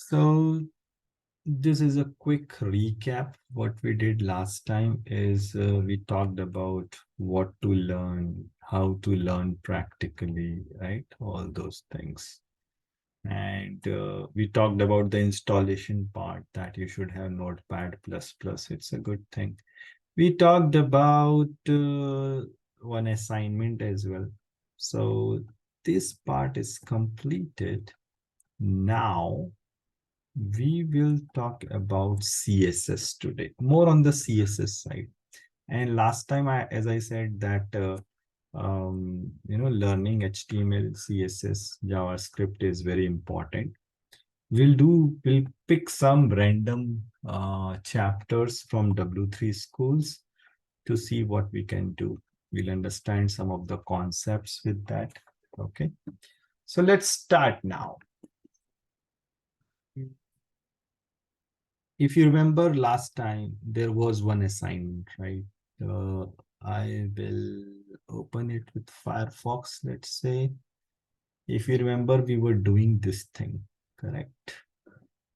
So this is a quick recap. What we did last time is we talked about what to learn, how to learn practically, right? All those things. And we talked about the installation part that you should have Notepad++. It's a good thing. We talked about one assignment as well. So this part is completed. Now we will talk about CSS today, more on the CSS side. And last time, as I said, that learning HTML, CSS, JavaScript is very important. We'll pick some random chapters from W3 schools to see what we can do. We'll understand some of the concepts with that. Okay, so let's start now. If you remember last time, there was one assignment, right? I will open it with Firefox, let's say. If you remember, we were doing this thing, correct?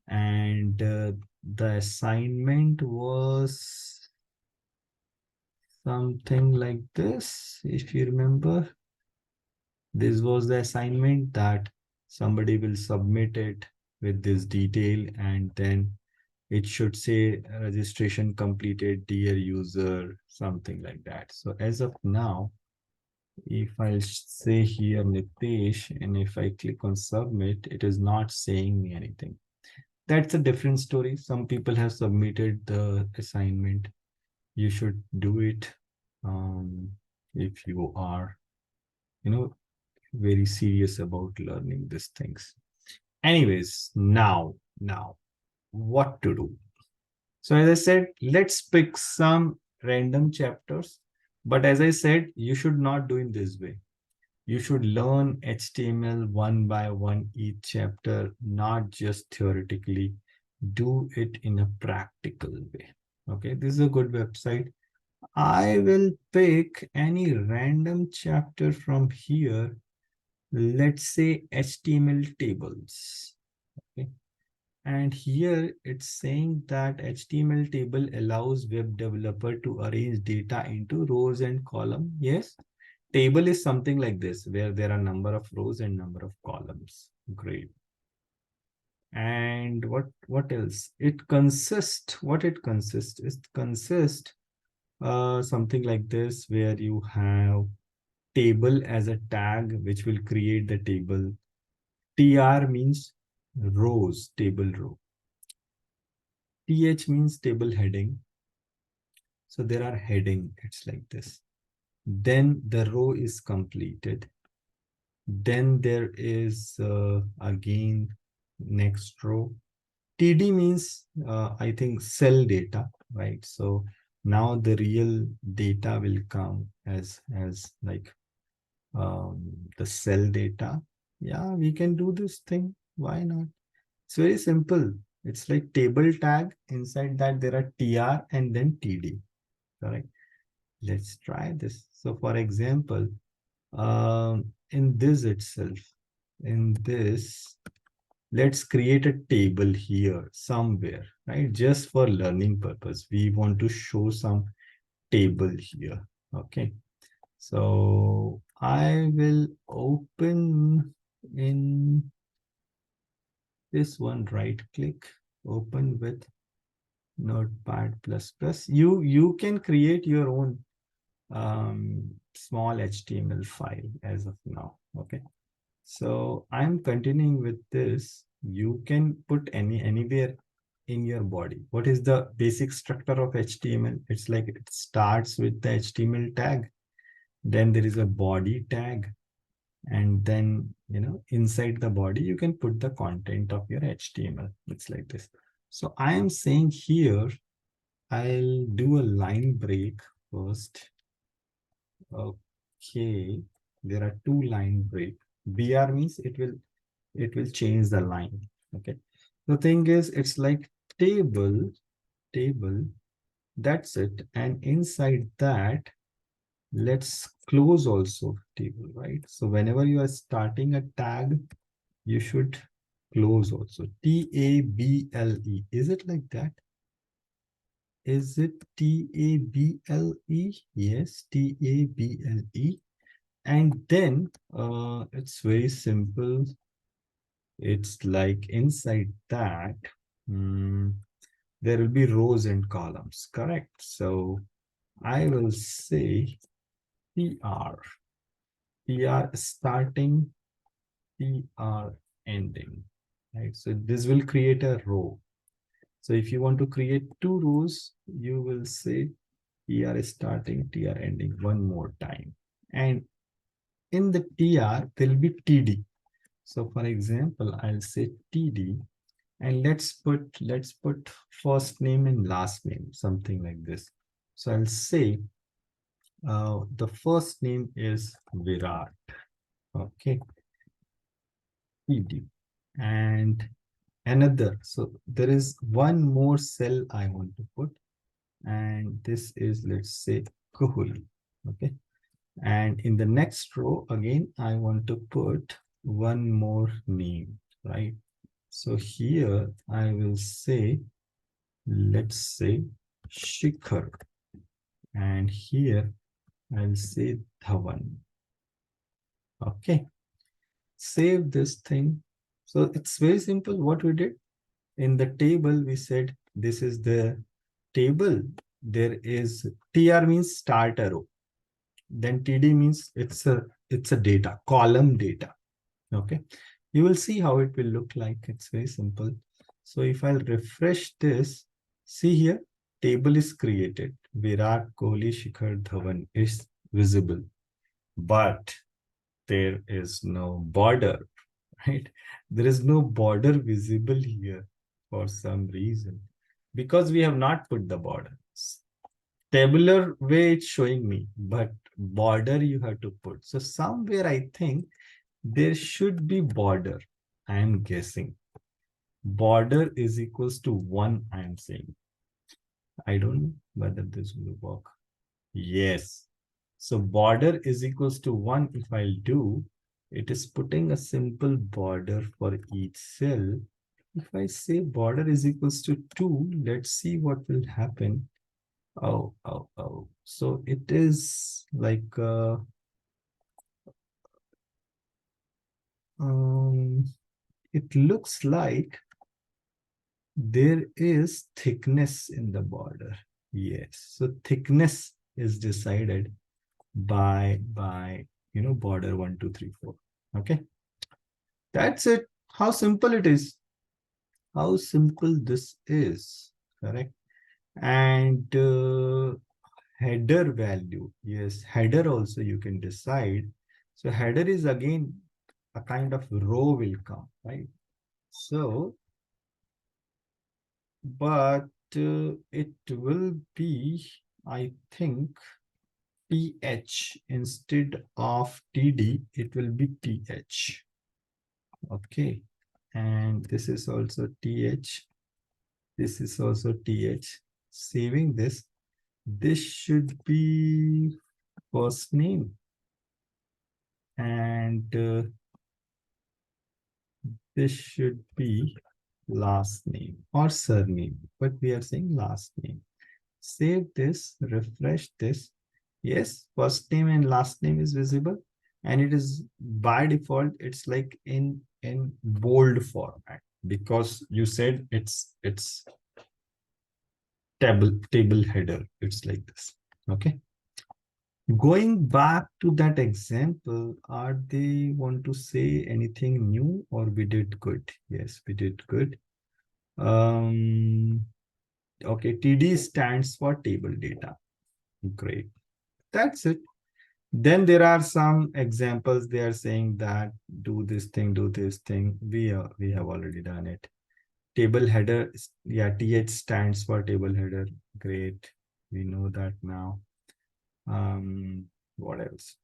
And the assignment was something like this. If you remember, this was the assignment that somebody will submit it with this detail, and then it should say registration completed, dear user, something like that. So as of now, if I say here Nitesh, and if I click on submit, it is not saying me anything. That's a different story. Some people have submitted the assignment. You should do it if you are, very serious about learning these things. Anyways, now, what to do? So as I said, let's pick some random chapters. But as I said, you should not do in this way. You should learn HTML one by one each chapter, not just theoretically. Do it in a practical way. Okay, this is a good website. I will pick any random chapter from here. Let's say HTML tables. Okay. And here it's saying that HTML table allows web developer to arrange data into rows and column. Yes, table is something like this, where there are number of rows and number of columns. Great. And what else? It consists, what it consists? It consists something like this, where you have table as a tag, which will create the table. TR means rows, table row. TH means table heading. So there are heading, it's like this. Then the row is completed. Then there is again next row. TD means I think cell data, right? So now the real data will come as like the cell data. Yeah, we can do this thing. Why not? It's very simple. It's like table tag. Inside that there are TR and then TD. Correct. Let's try this. So for example, in this itself, in this, let's create a table here somewhere, right? Just for learning purpose. We want to show some table here. Okay. So I will open in this one, right click, open with Notepad++. You can create your own small HTML file as of now. Okay. So I'm continuing with this. You can put anywhere in your body. What is the basic structure of HTML? It's like it starts with the HTML tag. Then there is a body tag. And then, inside the body, you can put the content of your HTML. It's like this. So I am saying here, I'll do a line break first. Okay, there are two line break. BR means it will change the line. Okay. The thing is, it's like table, that's it. And inside that, let's close also table, right? So whenever you are starting a tag, you should close also. Table. Is it like that? Is it table? Yes, table. And then it's very simple. It's like inside that, there will be rows and columns, correct? So I will say PR, PR starting, PR ending, right? So this will create a row. So if you want to create two rows, you will say TR starting, TR ending one more time. And in the TR, there will be TD. So for example, I'll say TD, and let's put first name and last name, something like this. So I'll say the first name is Virat. Okay, TD. And another, so there is one more cell I want to put, and this is, let's say, Kohli. Okay, and in the next row again I want to put one more name, right? So here I will say, let's say, Shikhar, and here I'll say Dhawan. Okay, save this thing. So it's very simple. What we did in the table, we said this is the table. There is TR means start a row, then TD means it's a data, column data. Okay, you will see how it will look like. It's very simple. So if I'll refresh this, see here, table is created. Virat Kohli, Shikhar Dhawan is visible, but there is no border, right? There is no border visible here for some reason, because we have not put the border. Tabular way it's showing me, but border you have to put. So somewhere I think there should be border. I am guessing border is equals to 1. I am saying, I don't know whether this will work. Yes, so border is equals to 1. If I'll do, it is putting a simple border for each cell. If I say border is equals to 2, let's see what will happen. Oh. So it is like it looks like there is thickness in the border. Yes, so thickness is decided by border 1, 2, 3, 4. Okay, that's it. How simple it is. How simple this is. Correct. And header value. Yes, header also you can decide. So header is again a kind of row will come, right? So, but it will be, I think, TH instead of TD, it will be TH. Okay. And this is also TH. This is also TH. Saving this, this should be first name. And this should be last name or surname, but we are saying last name. Save this, refresh this. Yes, first name and last name is visible, and it is by default, it's like in bold format, because you said it's table header. It's like this. Okay. Going back to that example, are they want to say anything new, or we did good? Yes, we did good. Okay, TD stands for table data. Great. That's it. Then there are some examples. They are saying that do this thing, do this thing. We have already done it. Table header, yeah, TH stands for table header. Great. We know that now. What else?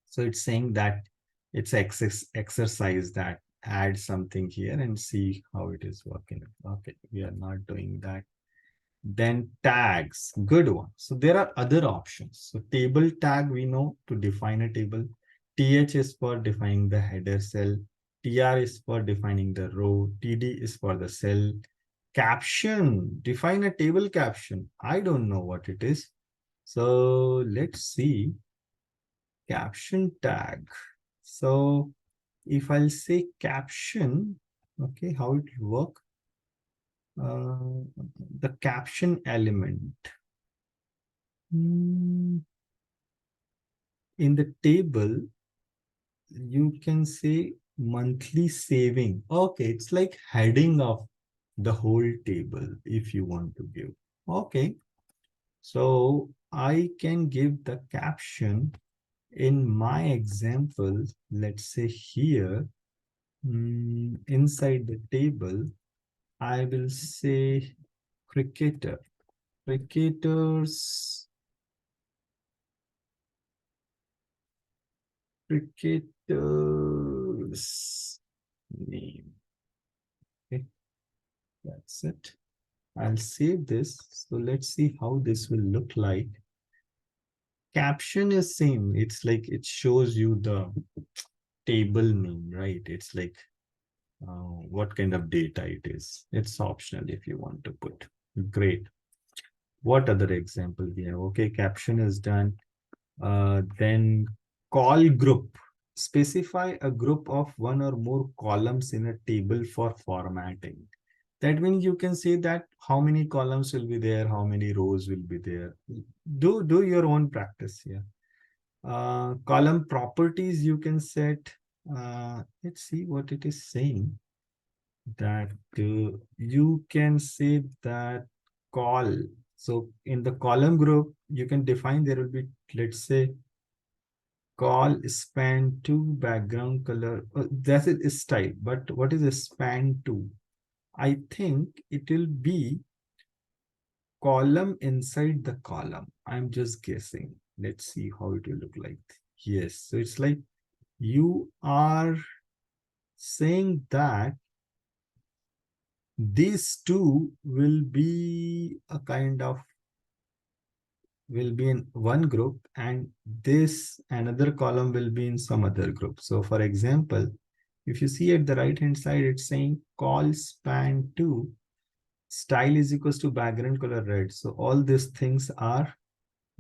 So it's saying that it's exercise that add something here and see how it is working. Okay, we are not doing that. Then tags, good one. So there are other options. So table tag, we know to define a table. TH is for defining the header cell. TR is for defining the row. TD is for the cell. Caption, define a table caption. I don't know what it is. So let's see. Caption tag. So if I'll say caption, okay, how it will work? The caption element. In the table, you can say monthly saving. Okay, it's like heading of the whole table if you want to give. Okay, so I can give the caption in my example. Let's say here, inside the table, I will say cricketer. Cricketers, cricketers name. Okay, that's it. I'll save this. So let's see how this will look like. Caption is same. It's like it shows you the table name, right? It's like what kind of data it is. It's optional if you want to put. Great. What other example we have? Okay, caption is done. Then call group. Specify a group of one or more columns in a table for formatting. That means you can say that how many columns will be there, how many rows will be there. Do your own practice here. Column properties you can set. Let's see what it is saying. That you can say that call. So in the column group, you can define there will be, let's say, call span to background color. That is style. But what is a span to? I think it will be column inside the column. I'm just guessing. Let's see how it will look like. Yes, so it's like you are saying that these two will be a kind of will be in one group and this another column will be in some other group. So for example, if you see at the right hand side, it's saying call span to style is equals to background color red. So all these things are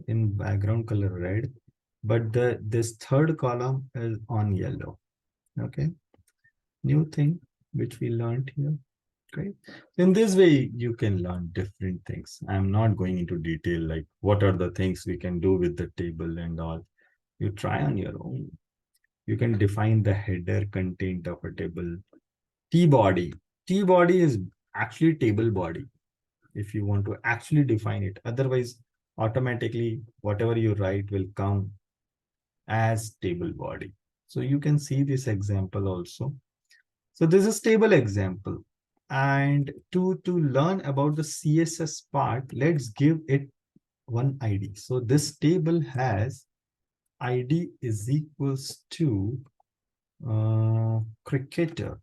in background color red, but this third column is on yellow. Okay, new thing which we learned here. Okay, in this way you can learn different things. I'm not going into detail like what are the things we can do with the table and all. You try on your own. You can define the header content of a table. T-body. T-body is actually table body if you want to actually define it. Otherwise, automatically whatever you write will come as table body. So you can see this example also. So this is table example. And to learn about the CSS part, let's give it one ID. So this table has ID is equals to cricketer.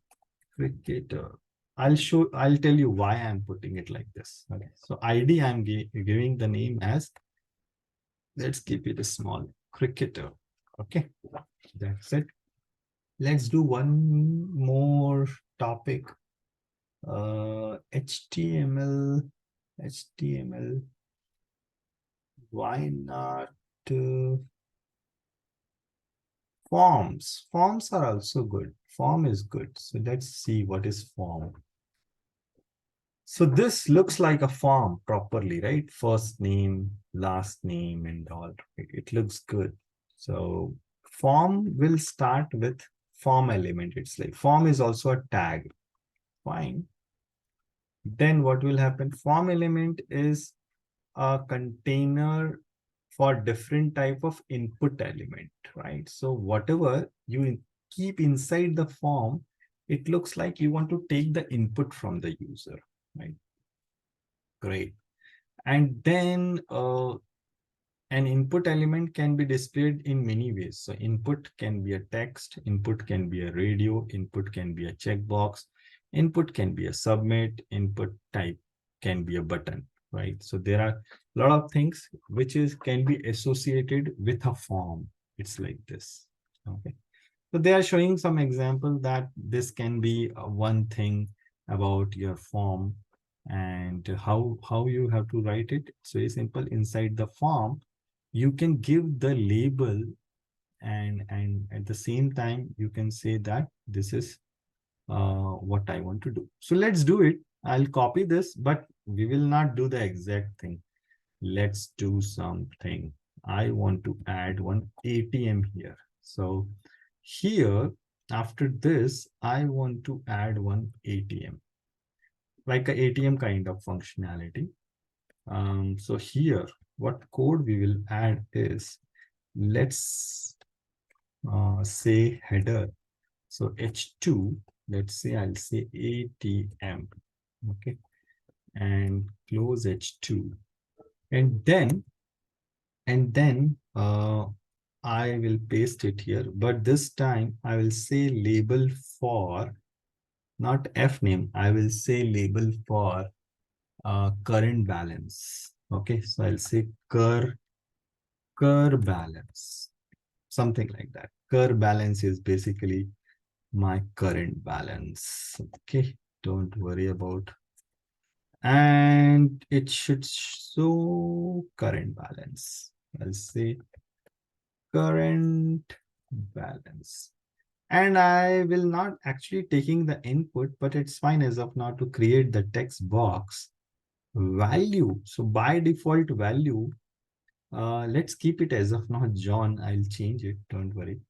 I'll tell you why I'm putting it like this. Okay. So ID I'm giving the name as, let's keep it a small, cricketer. Okay, that's it. Let's do one more topic. HTML. Why not forms? Forms are also good. Form is good. So let's see what is form. So this looks like a form properly, right? First name, last name, and all. It looks good. So form will start with form element. It's like form is also a tag. Fine. Then what will happen? Form element is a container for different type of input element, right? So whatever you keep inside the form, it looks like you want to take the input from the user, right? Great. And then an input element can be displayed in many ways. So input can be a text, input can be a radio, input can be a checkbox, input can be a submit, input type can be a button, right? So there are a lot of things which can be associated with a form. It's like this. Okay. So they are showing some example that this can be one thing about your form, and how you have to write it. It's very simple. Inside the form, you can give the label, and at the same time you can say that this is what I want to do. So let's do it. I'll copy this, but we will not do the exact thing. Let's do something. I want to add one ATM here. So here, after this, I want to add one ATM, like a ATM kind of functionality. So here, what code we will add is, let's say header. So H2, let's say I'll say ATM, okay, and close H2. And then I will paste it here, but this time I will say label for, not F name, I will say label for current balance. Okay, so I'll say cur balance, something like that. Cur balance is basically my current balance. Okay, don't worry about, and it should show current balance. I'll say current balance. And I will not actually taking the input, but it's fine as of now to create the text box value. So by default value, let's keep it as of now John. I'll change it, don't worry.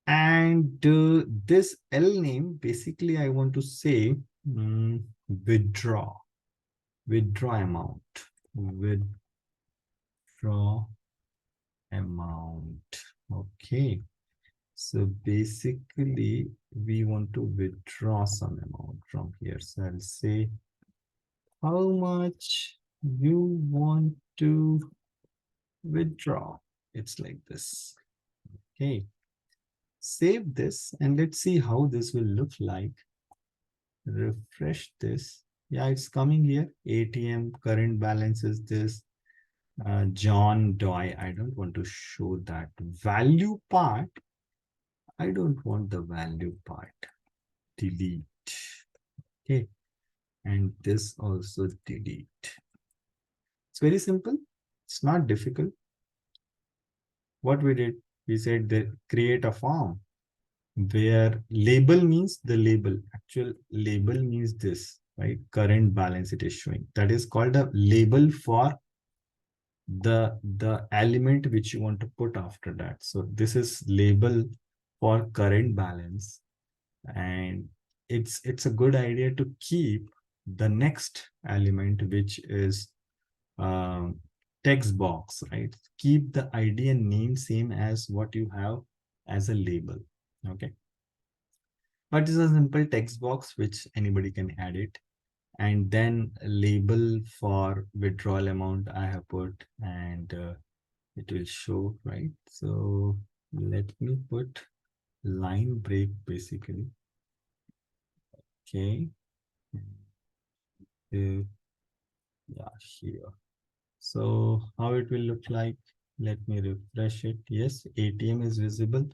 And this L name, basically I want to say withdraw amount, withdraw amount. Okay. So basically, we want to withdraw some amount from here. So I'll say how much you want to withdraw. It's like this. Okay. Save this and let's see how this will look like. Refresh this. Yeah, it's coming here. ATM current balance is this. John Doy. I don't want to show that value part. I don't want the value part. Delete. Okay, and this also delete. It's very simple. It's not difficult. What we did, we said that create a form where label means the label. Actual label means this, right? Current balance it is showing. That is called a label for the element which you want to put after that. So this is label for current balance, and it's a good idea to keep the next element, which is text box, right? Keep the ID and name same as what you have as a label. Okay, but it's a simple text box which anybody can add it. And then a label for withdrawal amount I have put, and it will show, right? So let me put line break basically. Okay. Yeah, here. So how it will look like, let me refresh it. Yes, ATM is visible,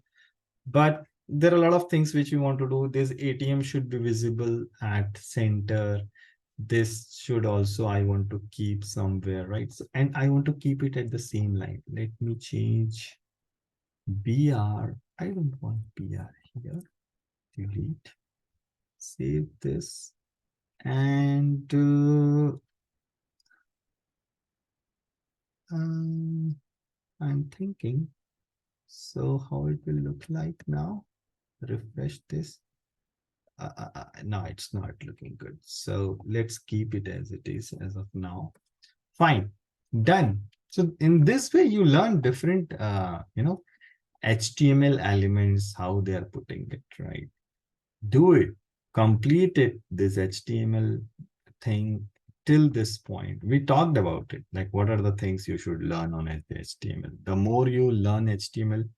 but there are a lot of things which we want to do. This ATM should be visible at center. This should also, I want to keep somewhere, right? So, and I want to keep it at the same line. Let me change BR. I don't want BR here. Delete. Save this. And I'm thinking, so how it will look like now? Refresh this. No, it's not looking good. So let's keep it as it is as of now. Fine, done. So in this way, you learn different, HTML elements, how they are putting it, right? Do it, complete it, this HTML thing till this point. We talked about it, like what are the things you should learn on HTML. The more you learn HTML,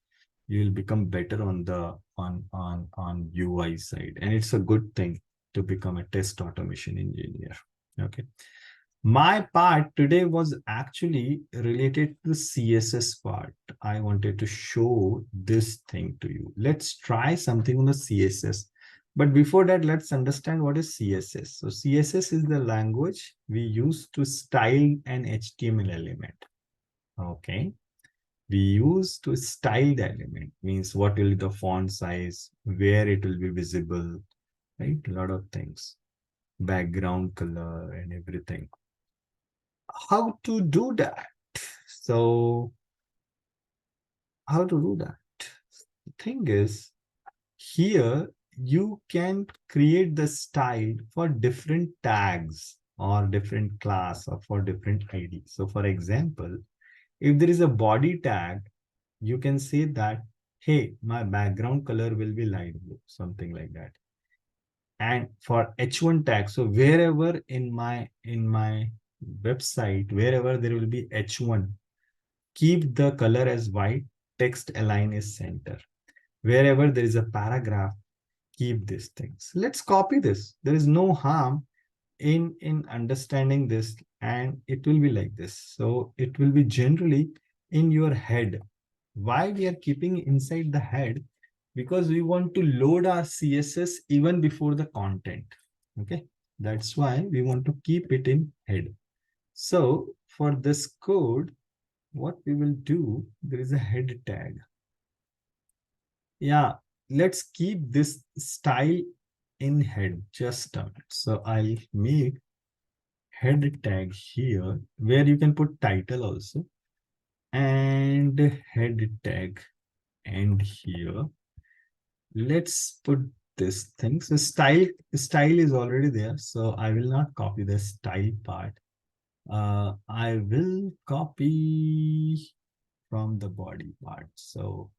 you will become better on the on UI side, and it's a good thing to become a test automation engineer. Okay, My part today was actually related to the CSS part. I wanted to show this thing to you. Let's try something on the CSS. But before that, let's understand what is CSS. So CSS is the language we use to style an HTML element. Okay. We use to style the element, means what will be the font size, where it will be visible, right? A lot of things, background color and everything. How to do that? So how to do that? The thing is, here you can create the style for different tags or different class or for different ID. So for example, if there is a body tag, you can say that, hey, my background color will be light blue, something like that. And for H1 tag, so wherever in my website, wherever there will be H1, keep the color as white, text align is center. Wherever there is a paragraph, keep these things. Let's copy this. There is no harm in understanding this, and it will be like this. So it will be generally in your head. Why we are keeping inside the head? Because we want to load our CSS even before the content. Okay, that's why we want to keep it in head. So for this code, what we will do, there is a head tag. Yeah, let's keep this style in head just a minute. So I'll make head tag here where you can put title also, and head tag and here let's put this thing. So style is already there, so I will not copy the style part. I will copy from the body part. So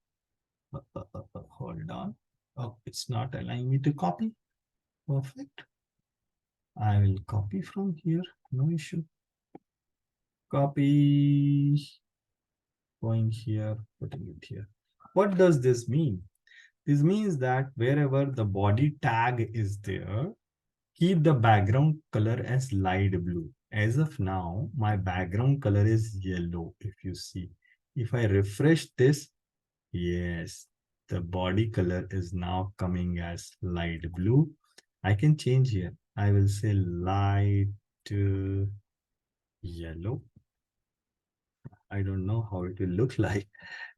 hold on. Oh, it's not allowing me to copy. Perfect. I will copy from here. No issue. Copy. Going here, putting it here. What does this mean? This means that wherever the body tag is there, keep the background color as light blue. As of now, my background color is yellow. If you see, if I refresh this, yes, the body color is now coming as light blue. I can change here. I will say light yellow. I don't know how it will look like,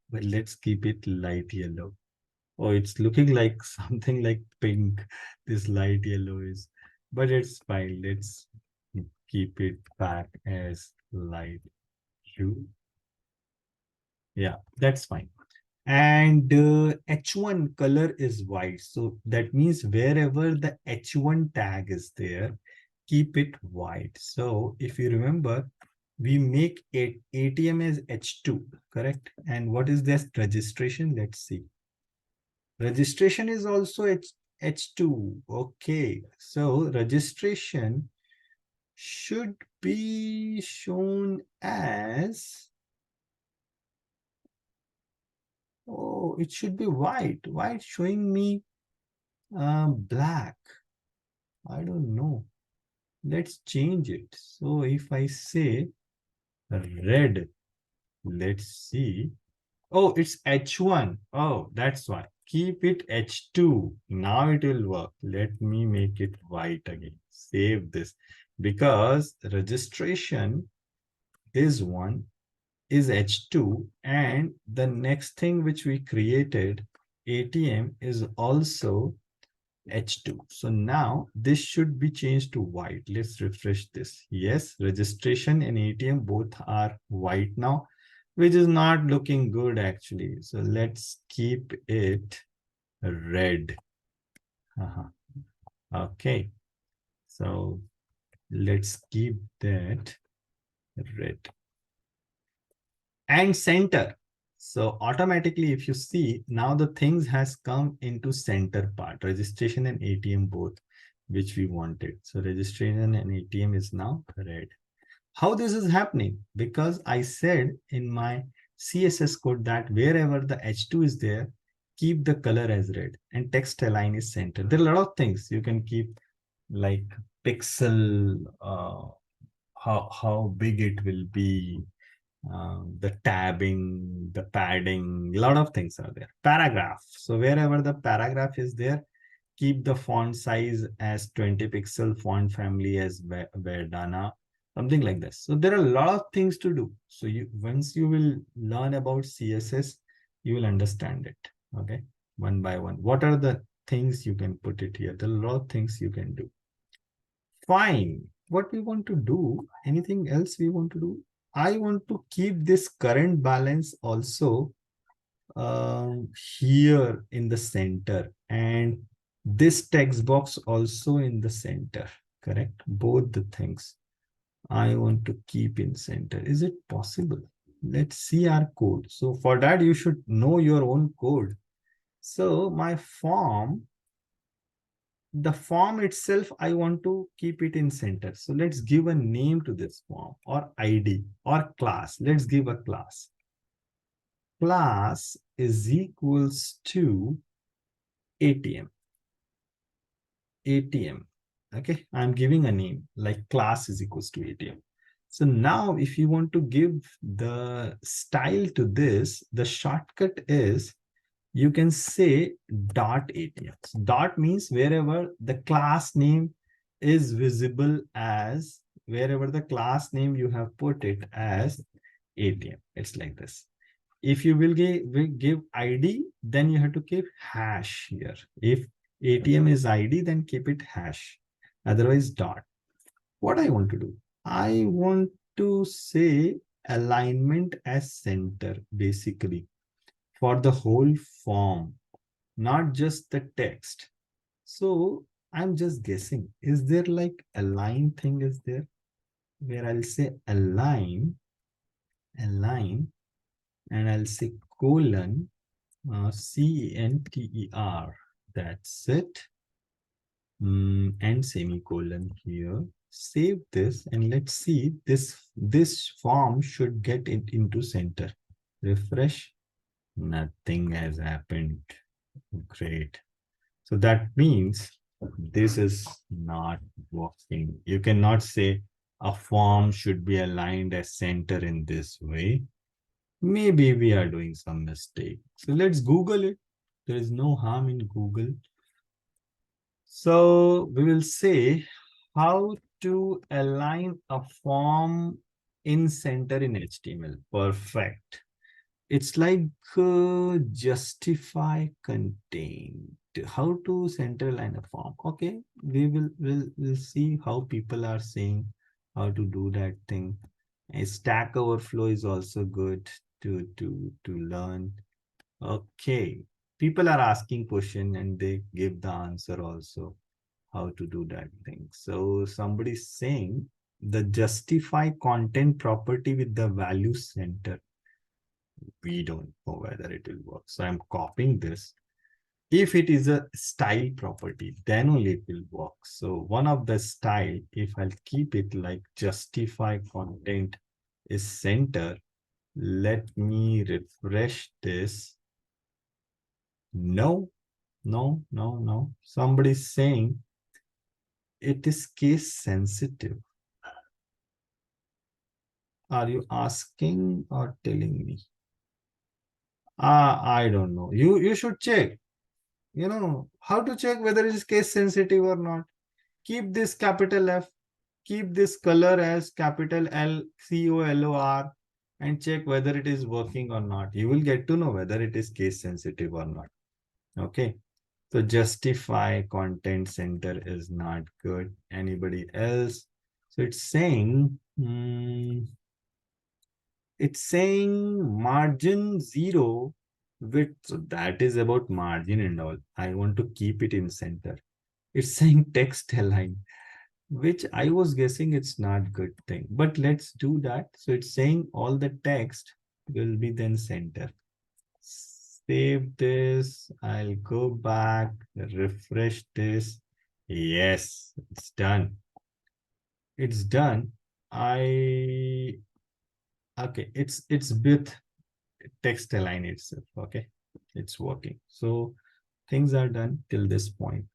but let's keep it light yellow. Oh, it's looking like something like pink. This light yellow is, but it's fine. Let's keep it back as light blue. Yeah, that's fine. And H1 color is white. So that means wherever the H1 tag is there, keep it white. So if you remember, we make it ATM as H2, correct? And what is this registration? Let's see. Registration is also H2. Okay. So registration should be shown as, oh, it should be white. Why it's showing me black? I don't know. Let's change it. So if I say red, let's see. Oh, it's H1. Oh, that's why. Keep it H2. Now it will work. Let me make it white again. Save this. Because registration is one, is H2. And the next thing which we created, ATM, is also H2. So now this should be changed to white. Let's refresh this. Yes, registration and ATM both are white now, which is not looking good actually. So let's keep it red. Okay. So let's keep that red. And center. So automatically, if you see, now the things has come into center part, registration and ATM both, which we wanted. So registration and ATM is now red. How this is happening? Because I said in my CSS code that wherever the H2 is there, keep the color as red and text align is center. There are a lot of things you can keep, like pixel how big it will be, the tabbing, the padding, a lot of things are there. Paragraph. So wherever the paragraph is there, keep the font size as 20 pixel, font family as Verdana, something like this. So there are a lot of things to do. So once you will learn about CSS, you will understand it. Okay, one by one. What are the things you can put it here? There are a lot of things you can do. Fine. What we want to do, anything else we want to do? I want to keep this current balance also here in the center, and this text box also in the center, correct? Both the things I want to keep in center. Is it possible? Let's see our code. So for that, you should know your own code. So my form, the form itself, I want to keep it in center. So let's give a name to this form, or ID, or class. Let's give a class. Class is equals to ATM. ATM. Okay, I'm giving a name like class is equals to ATM. So now if you want to give the style to this, the shortcut is you can say dot ATM. So dot means wherever the class name is visible as, wherever the class name you have put it as ATM. It's like this. If you will give ID, then you have to keep hash here. If ATM is ID, then keep it hash. Otherwise, dot. What I want to do? I want to say alignment as center, basically, for the whole form, not just the text. So I'm just guessing. Is there like align thing is there? Where I'll say align, and I'll say colon, center. That's it. And semicolon here. Save this and let's see this form should get it into center. Refresh. Nothing has happened. Great. So that means this is not working. You cannot say a form should be aligned as center in this way. Maybe we are doing some mistake. So let's Google it. There is no harm in Google. So we will say how to align a form in center in HTML. Perfect. It's like justify content. How to center align a form. Okay, we'll see how people are saying how to do that thing. A Stack Overflow is also good to learn. Okay, people are asking question and they give the answer also how to do that thing. So somebody's saying the justify content property with the value center. We don't know whether it will work. So I'm copying this. If it is a style property, then only it will work. So one of the style, if I'll keep it like justify content is center, let me refresh this. No, no, no, no. Somebody's saying it is case sensitive. Are you asking or telling me? I don't know. You should check. You know how to check whether it is case sensitive or not. Keep this capital F. Keep this color as capital LCOLOR and check whether it is working or not. You will get to know whether it is case sensitive or not. Okay. So justify content center is not good. Anybody else? So it's saying margin 0 width. So that is about margin and all. I want to keep it in center. It's saying text align, which I was guessing it's not good thing. But let's do that. So it's saying all the text will be then center. Save this. I'll go back, refresh this. Yes, it's done. It's done. Okay, it's with text align itself. Okay, it's working. So things are done till this point.